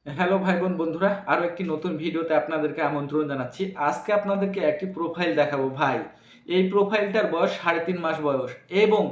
Hello ভাই বোন বন্ধুরা, আরো একটি নতুন ভিডিওতে আপনাদেরকে আমন্ত্রণ জানাচ্ছি। আজকে আপনাদেরকে একটি প্রোফাইল দেখাবো ভাই। এই প্রোফাইলটার বয়স 3.5 মাস বয়স এবং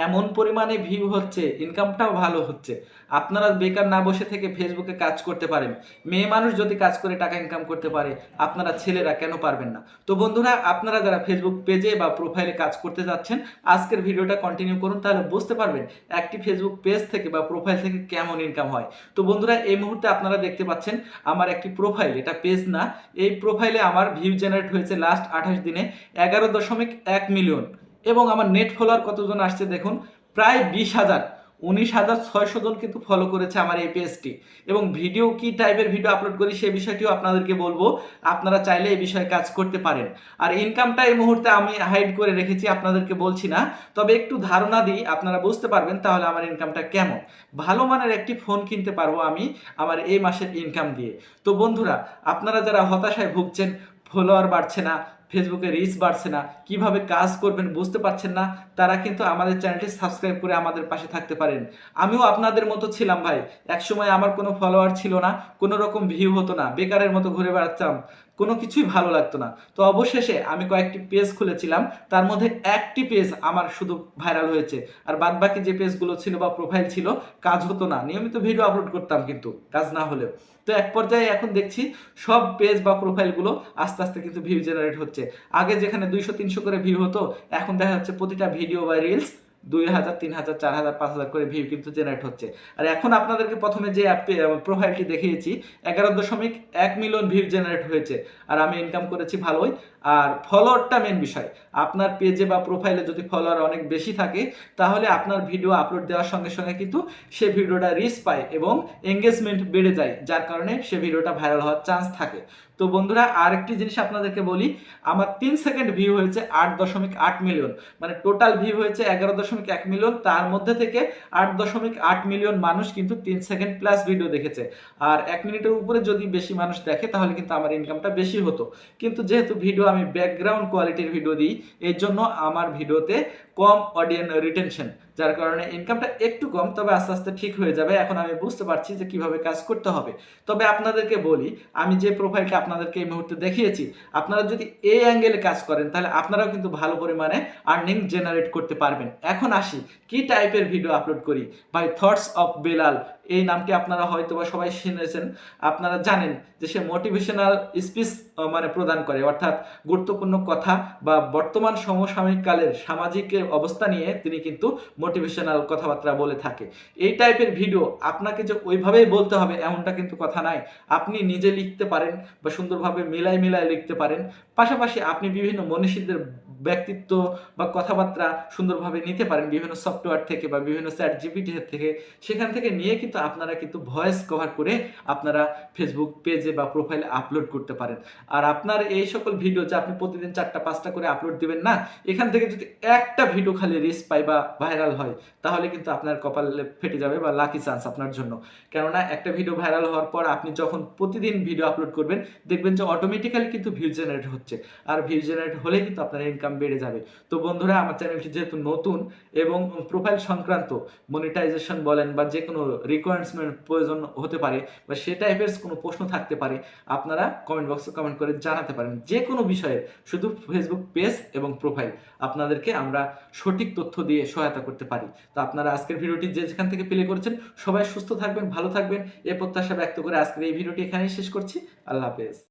এমন পরিমাণে ভিউ হচ্ছে, ইনকামটাও ভালো হচ্ছে। আপনারা বেকার না বসে থেকে ফেসবুকে কাজ করতে পারেন। মেয়ে মানুষ যদি কাজ করে টাকা ইনকাম করতে পারে, আপনারা ছেলেরা কেন পারবেন না? তো বন্ধুরা, আপনারা যারা ফেসবুক পেজে বা প্রোফাইলে কাজ করতে যাচ্ছেন, আজকের ভিডিওটা কন্টিনিউ করুন, তাহলে বুঝতে পারবেন একটি ফেসবুক পেজ থেকে বা প্রোফাইল থেকে কেমন ইনকাম হয়। তো বন্ধুরা, এই মুহূর্তে আপনারা দেখতে পাচ্ছেন আমার একটি প্রোফাইল, এটা পেজ না। এই প্রোফাইলে আমার ভিউ জেনারেট হয়েছে লাস্ট 28 দিনে 11.1 মিলিয়ন এবং আমার নেট ফলোয়ার কতজন আসছে দেখুন, প্রায় 20,000, 19,600 জন কিন্তু ফলো করেছে আমার এই পেজটি। এবং ভিডিও কি টাইপের ভিডিও আপলোড করি সেই বিষয়টিও আপনাদেরকে বলবো, আপনারা চাইলে এই বিষয়ে কাজ করতে পারেন। আর ইনকামটা এই মুহূর্তে আমি হাইড করে রেখেছি, আপনাদেরকে বলছি না, তবে একটু ধারণা দিই, আপনারা বুঝতে পারবেন তাহলে আমার ইনকামটা কেমন। ভালো মানের একটি ফোন কিনতে পারবো আমি আমার এই মাসের ইনকাম দিয়ে। তো বন্ধুরা, আপনারা যারা হতাশায় ভুগছেন, ফলোয়ার বাড়ছে না, ফেসবুকে রিচ বাড়ছে না, কিভাবে কাজ করবেন বুঝতে পারছেন না, তারা কিন্তু আমাদের চ্যানেলটি সাবস্ক্রাইব করে আমাদের পাশে থাকতে পারেন। আমিও আপনাদের মতো ছিলাম ভাই। একসময় আমার কোনো ফলোয়ার ছিল না, কোনো রকম ভিউ হতো না, বেকারের মতো ঘুরে বেড়াতাম, কোনো কিছুই ভালো লাগতো না। তো অবশেষে আমি কয়েকটি পেজ খুলেছিলাম, তার মধ্যে একটি পেজ আমার শুধু ভাইরাল হয়েছে, আর বাদবাকি যে পেজগুলো ছিল বা প্রোফাইল ছিল, কাজ হতো না। নিয়মিত ভিডিও আপলোড করতাম কিন্তু কাজ না হলেও। তো এক পর্যায়ে এখন দেখছি সব পেজ বা প্রোফাইলগুলো আস্তে আস্তে কিন্তু ভিউ জেনারেট হচ্ছে। আগে যেখানে 200-300 করে ভিউ হতো, এখন দেখা যাচ্ছে প্রতিটা ভিডিও বা রিলস 2,000, 3,000, 4,000, 5,000 করে ভিউ কিন্তু জেনারেট হচ্ছে। আর এখন আপনাদেরকে প্রথমে যে প্রোফাইলটি দেখিয়েছি, 11.1 মিলিয়ন ভিউ জেনারেট হয়েছে, আর আমি ইনকাম করেছি ভালোই। আর ফলোয়ারটা মেন বিষয়। আপনার পেজে বা প্রোফাইলে যদি ফলোয়ার অনেক বেশি থাকে, তাহলে আপনার ভিডিও আপলোড দেওয়ার সঙ্গে সঙ্গে কিন্তু সে ভিডিওটা রিচ পায় এবং এঙ্গেজমেন্ট বেড়ে যায়, যার কারণে সে ভিডিওটা ভাইরাল হওয়ার চান্স থাকে। তো বন্ধুরা, আরেকটি জিনিস আপনাদেরকে বলি, আমার 3 সেকেন্ড ভিউ হয়েছে 8.8 মিলিয়ন, মানে টোটাল ভিউ হয়েছে 11.1 মিলিয়ন, তার মধ্যে থেকে 8.8 মিলিয়ন মানুষ কিন্তু 3 সেকেন্ড প্লাস ভিডিও দেখেছে। আর 1 মিনিটের উপরে যদি বেশি মানুষ দেখে, তাহলে কিন্তু আমার ইনকামটা বেশি হতো। কিন্তু যেহেতু ভিডিও আমি ব্যাকগ্রাউন্ড কোয়ালিটির ভিডিও দিই, এর জন্য আমার ভিডিওতে কম অডিয়েন্স রিটেনশন, যার কারণে ইনকামটা একটু কম, তবে আস্তে আস্তে ঠিক হয়ে যাবে। এখন আমি বুঝতে পারছি যে কিভাবে কাজ করতে হবে। তবে আপনাদেরকে বলি, আমি যে প্রোফাইলটা আপনাদেরকে এই মুহূর্তে দেখিয়েছি, আপনারা যদি এই অ্যাঙ্গেলে কাজ করেন, তাহলে আপনারাও কিন্তু ভালো পরিমাণে আর্নিং জেনারেট করতে পারবেন। এখন আসি কি টাইপের ভিডিও আপলোড করি। ভাই, থটস অফ বেলাল, এই নামটি আপনারা হয়তো বা সবাই শুনেছেন। আপনারা জানেন যে সে মোটিভেশনাল স্পিচ মানে প্রদান করে, অর্থাৎ গুরুত্বপূর্ণ কথা বা বর্তমান সমসাময়িক কালের সামাজিক অবস্থা নিয়ে তিনি কিন্তু মোটিভেশনাল কথাবার্তা বলে থাকে। এই টাইপের ভিডিও আপনাকে যে ওইভাবেই বলতে হবে এমনটা কিন্তু কথা নাই। আপনি নিজে লিখতে পারেন বা সুন্দরভাবে মিলাই মিলাই লিখতে পারেন। পাশাপাশি আপনি বিভিন্ন মনীষীদের ব্যক্তিত্ব বা কথাবার্তা সুন্দরভাবে নিতে পারেন বিভিন্ন সফটওয়্যার থেকে বা বিভিন্ন চ্যাট জিপিটি থেকে। সেখান থেকে নিয়ে কিন্তু আপনারা কিন্তু ভয়েস কভার করে আপনারা ফেসবুক পেজে বা প্রোফাইলে আপলোড করতে পারেন। আর আপনার এই সকল ভিডিও যে আপনি প্রতিদিন 4টা 5টা করে আপলোড দিবেন না, এখান থেকে যদি একটা ভিডিও খালি রিচ পায় বা ভাইরাল হয়, তাহলে কিন্তু আপনার কপালে ফেটে যাবে বা লাকি চান্স আপনার জন্য। কেননা একটা ভিডিও ভাইরাল হওয়ার পর আপনি যখন প্রতিদিন ভিডিও আপলোড করবেন, দেখবেন যে অটোমেটিক্যালি কিন্তু ভিউ জেনারেট হচ্ছে, আর ভিউ জেনারেট হলে কিন্তু আপনার ইনকাম বেড়ে যাবে। তো বন্ধুরা, আমার চ্যানেলটি যেহেতু নতুন এবং প্রোফাইল সংক্রান্ত মনিটাইজেশন বলেন বা যে কোনো রিকোয়ারমেন্ট প্রয়োজন হতে পারে বা সে টাইপের কোনো প্রশ্ন থাকতে পারে, আপনারা কমেন্ট বক্সে কমেন্ট করে জানাতে পারেন যে কোনো বিষয়ে। শুধু ফেসবুক পেজ এবং প্রোফাইল আপনাদেরকে আমরা সঠিক তথ্য দিয়ে সহায়তা করতে পারি। তো আপনারা আজকের ভিডিওটি যেখান থেকে প্লে করেছেন, সবাই সুস্থ থাকবেন, ভালো থাকবেন, এ প্রত্যাশা ব্যক্ত করে আজকের এই ভিডিওটি এখানেই শেষ করছি। আল্লাহ হাফেজ।